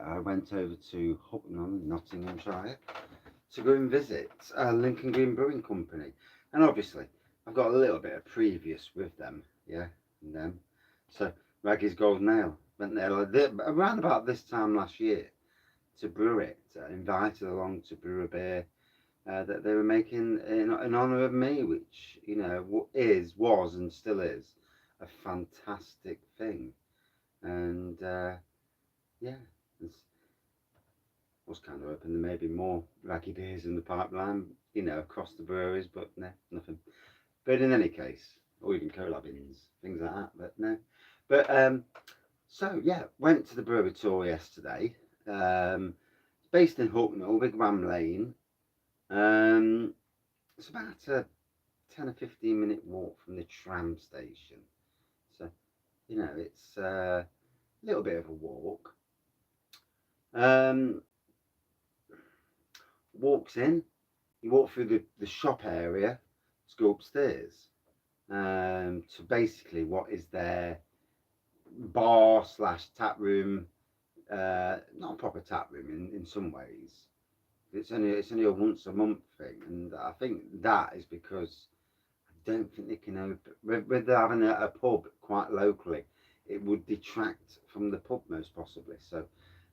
I went over to Hucknall, Nottinghamshire, to go and visit Lincoln Green Brewing Company. And obviously, I've got a little bit of previous with them, yeah, and them. So, Wraggy's Golden Ale went there around about this time last year to brew it. Invited along to brew a beer that they were making in honour of me, which, you know, was, and still is a fantastic thing. And yeah, it's, was kind of hoping there may be more raggy beers in the pipeline, you know, across the breweries, but no, nothing. But in any case, or even cola bins, things like that, but no. But so yeah, went to the Brewery Tour yesterday. It's based in Hucknall, Wigwam Lane. It's about a 10 or 15-minute walk from the tram station. So, you know, it's a little bit of a walk. Um, Walks in, you walk through the shop area to go upstairs to basically what is their bar slash tap room, not a proper tap room in some ways. It's only a once a month thing, and I think that is because I don't think they can open with having a pub quite locally. It would detract from the pub most possibly. So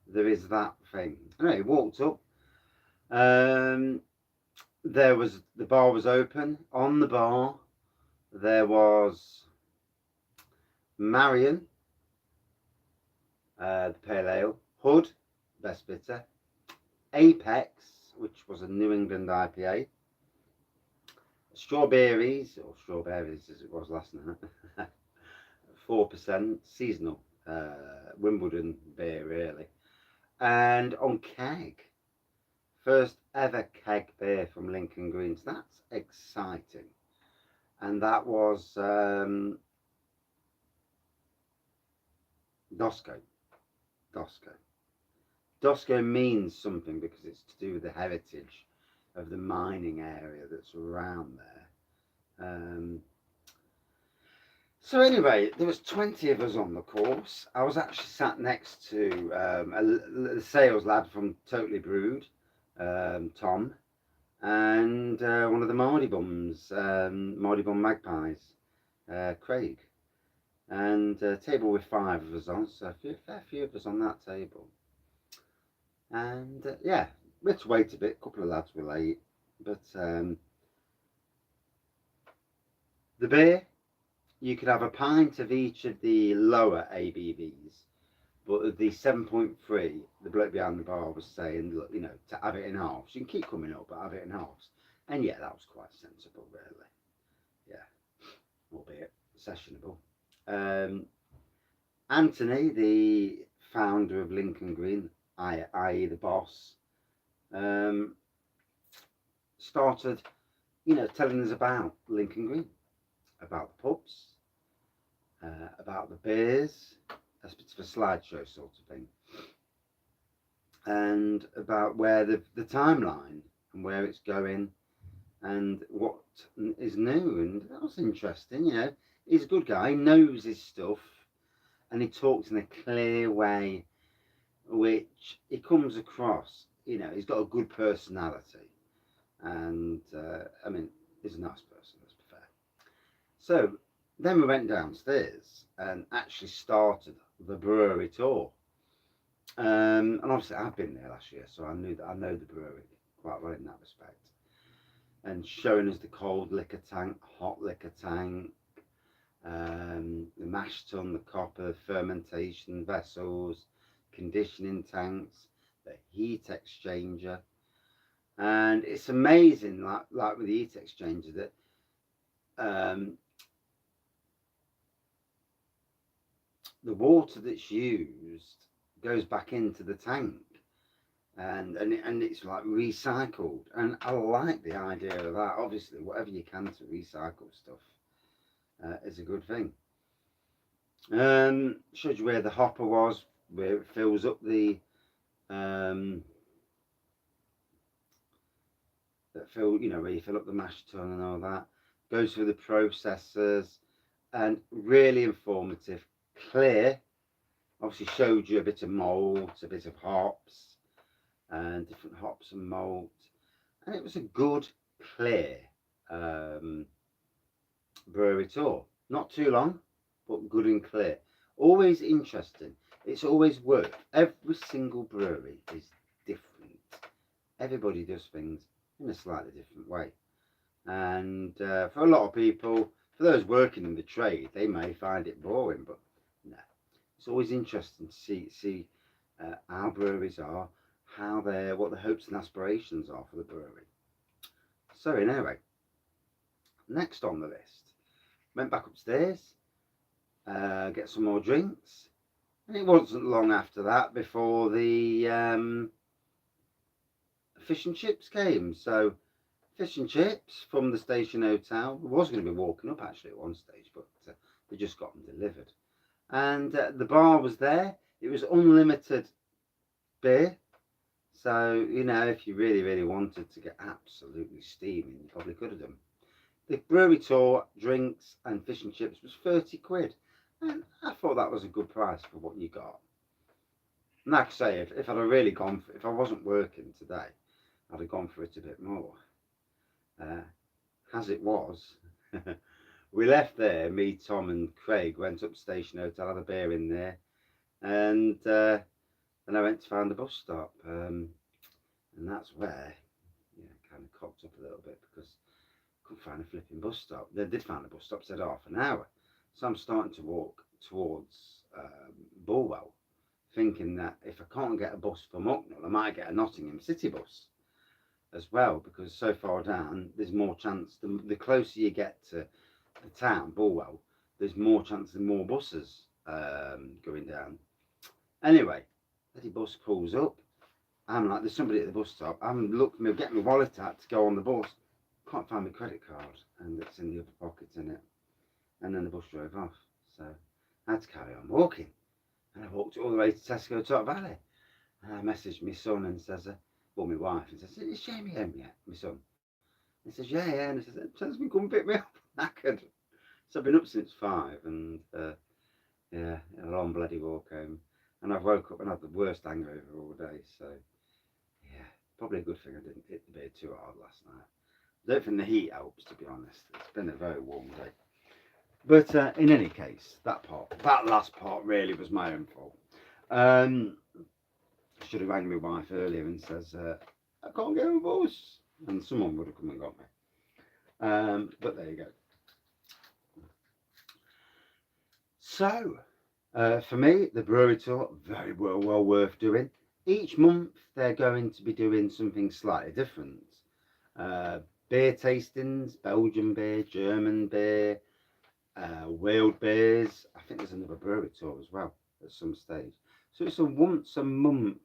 there is that thing. Anyway, walked up. Um, the bar was open. On the bar there was Marion, the pale ale, Hood, best bitter, Apex, which was a New England IPA, strawberries as it was last night, 4% seasonal Wimbledon beer really, and on keg, first ever keg beer from Lincoln Green. So that's exciting. And that was Dosco. Dosco. Dosco means something because it's to do with the heritage of the mining area that's around there. So anyway, there was 20 of us on the course. I was actually sat next to a sales lad from Totally Brewed, Tom, and one of the Mardy Bum Magpies, Craig. And a table with 5 of us on, so a fair few of us on that table. And yeah, we had to wait a bit, a couple of lads were late, but the beer, you could have a pint of each of the lower ABVs, but the 7.3, the bloke behind the bar was saying, look, you know, to have it in halves. You can keep coming up, but have it in halves. And yeah, that was quite sensible, really. Yeah, albeit sessionable. Anthony, the founder of Lincoln Green, i.e. the boss, started, you know, telling us about Lincoln Green, about the pubs, about the beers, a bit of a slideshow sort of thing, and about where the timeline and where it's going and what is new. And that was interesting, you know. He's a good guy, he knows his stuff, and he talks in a clear way, which he comes across, you know, he's got a good personality. And I mean, he's a nice person, let's be fair. So then we went downstairs and actually started the brewery tour. And obviously, I've been there last year, so I know the brewery quite well in that respect. And showing us the cold liquor tank, hot liquor tank, the mash tun, the copper, fermentation vessels, conditioning tanks, the heat exchanger. And it's amazing, like with the heat exchanger, that the water that's used goes back into the tank, and it's like recycled. And I like the idea of that. Obviously, whatever you can to recycle stuff is a good thing. Showed you where the hopper was, where it fills up the where you fill up the mash tun and all that. Goes through the processors, and really informative, clear, Obviously showed you a bit of malt, a bit of hops, and different hops and malt. And it was a good, clear brewery tour. Not too long, but good and clear. Always interesting. It's always worth. Every single brewery is different. Everybody does things in a slightly different way. And for a lot of people, for those working in the trade, they may find it boring, but no. It's always interesting to see how breweries are, what the hopes and aspirations are for the brewery. So anyway, next on the list, went back upstairs, get some more drinks, and it wasn't long after that before the fish and chips came. So fish and chips from the station hotel. I was going to be walking up actually at one stage, but they just got them delivered. And the bar was there. It was unlimited beer. So, you know, if you really, really wanted to get absolutely steaming, you probably could have done. The brewery tour, drinks and fish and chips was 30 quid. And I thought that was a good price for what you got. And like I say, if I'd have really gone for, if I wasn't working today, I'd have gone for it a bit more. As it was, we left there, me, Tom and Craig went up to Station Hotel, had a beer in there, and then I went to find the bus stop, and that's where, kind of cocked up a little bit because I couldn't find a flipping bus stop. They did find a bus stop, said half an hour, so I'm starting to walk towards Bulwell, thinking that if I can't get a bus from Hucknall, I might get a Nottingham city bus as well, because so far down there's more chance, the closer you get to the town, Bulwell, there's more chance of more buses going down. Anyway, the bus pulls up. I'm like, there's somebody at the bus stop. I'm looking, getting my wallet out to go on the bus. Can't find my credit card, and it's in the upper pocket, in it. And then the bus drove off. So I had to carry on walking. And I walked all the way to Tesco Top Valley. And I messaged my son and says, well, my wife, and says, is Jamie home yet, my son? He says, yeah. And he says, tell me come pick me up. Knackered. So I've been up since 5, and yeah, a long bloody walk home. And I've woke up and had the worst hangover all day. So yeah, probably a good thing I didn't hit the beer too hard last night. I don't think the heat helps, to be honest. It's been a very warm day. But in any case, that last part really was my own fault. I should have rang my wife earlier and says, I can't get a bus. And someone would have come and got me. But there you go. So, for me, the brewery tour, very well worth doing. Each month, they're going to be doing something slightly different. Beer tastings, Belgian beer, German beer, Wild beers. I think there's another brewery tour as well at some stage. So it's a once a month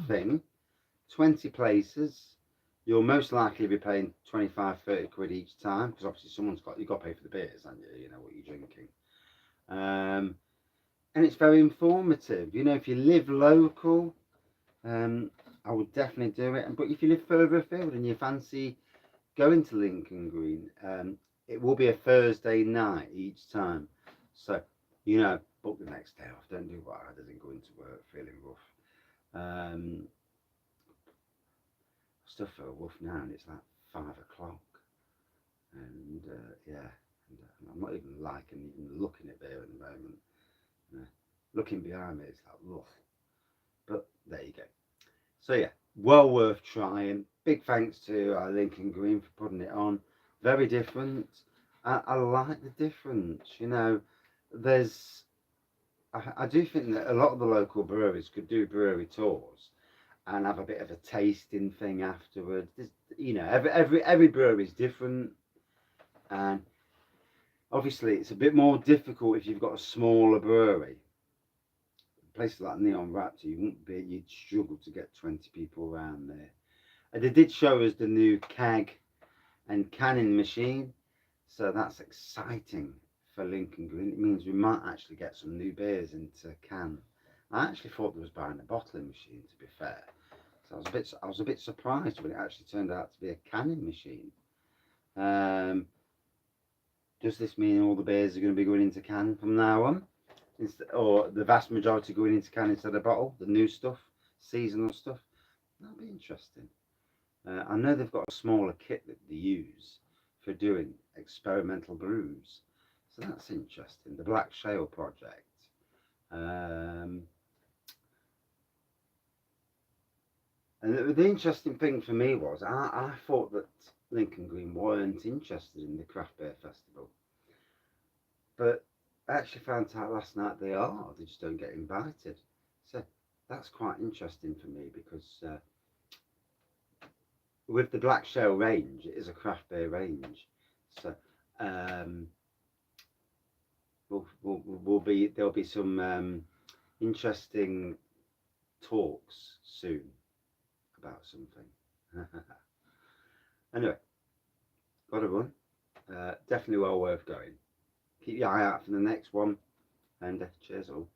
thing, 20 places. You'll most likely be paying 25-30 quid each time, because obviously you've got to pay for the beers, haven't you? You know what you're drinking. And it's very informative. You know, if you live local, I would definitely do it. But if you live further afield and you fancy going to Lincoln Green, it will be a Thursday night each time. So, you know, book the next day off. Don't do what I did and go into work feeling rough. Still feel rough now, and it's like 5 o'clock. And yeah, and I'm not even liking even looking at beer at the moment. Looking behind me, it's like rough. But there you go. So yeah, well worth trying. Big thanks to Lincoln Green for putting it on. Very different. I like the difference. You know, I do think that a lot of the local breweries could do brewery tours and have a bit of a tasting thing afterwards. You know, every brewery is different, and obviously it's a bit more difficult if you've got a smaller brewery. Places like Neon Raptor, you'd struggle to get 20 people around there. And they did show us the new keg and canning machine, so that's exciting for Lincoln Green. It means we might actually get some new beers into can. I actually thought they was buying a bottling machine, to be fair. So I was a bit surprised when it actually turned out to be a canning machine. Does this mean all the beers are going to be going into can from now on? or the vast majority going into can instead of bottle, the new stuff, seasonal stuff. That'll be interesting. I know they've got a smaller kit that they use for doing experimental brews, so that's interesting. The Black Shale project. Um, and the interesting thing for me was I thought that Lincoln Green weren't interested in the craft beer festival, but I actually found out last night they are. They just don't get invited. So that's quite interesting for me because with the Black Shale range, it is a craft beer range. So um, there'll be some interesting talks soon about something. Anyway, got to run. Definitely well worth going. Keep your eye out for the next one, and cheers all.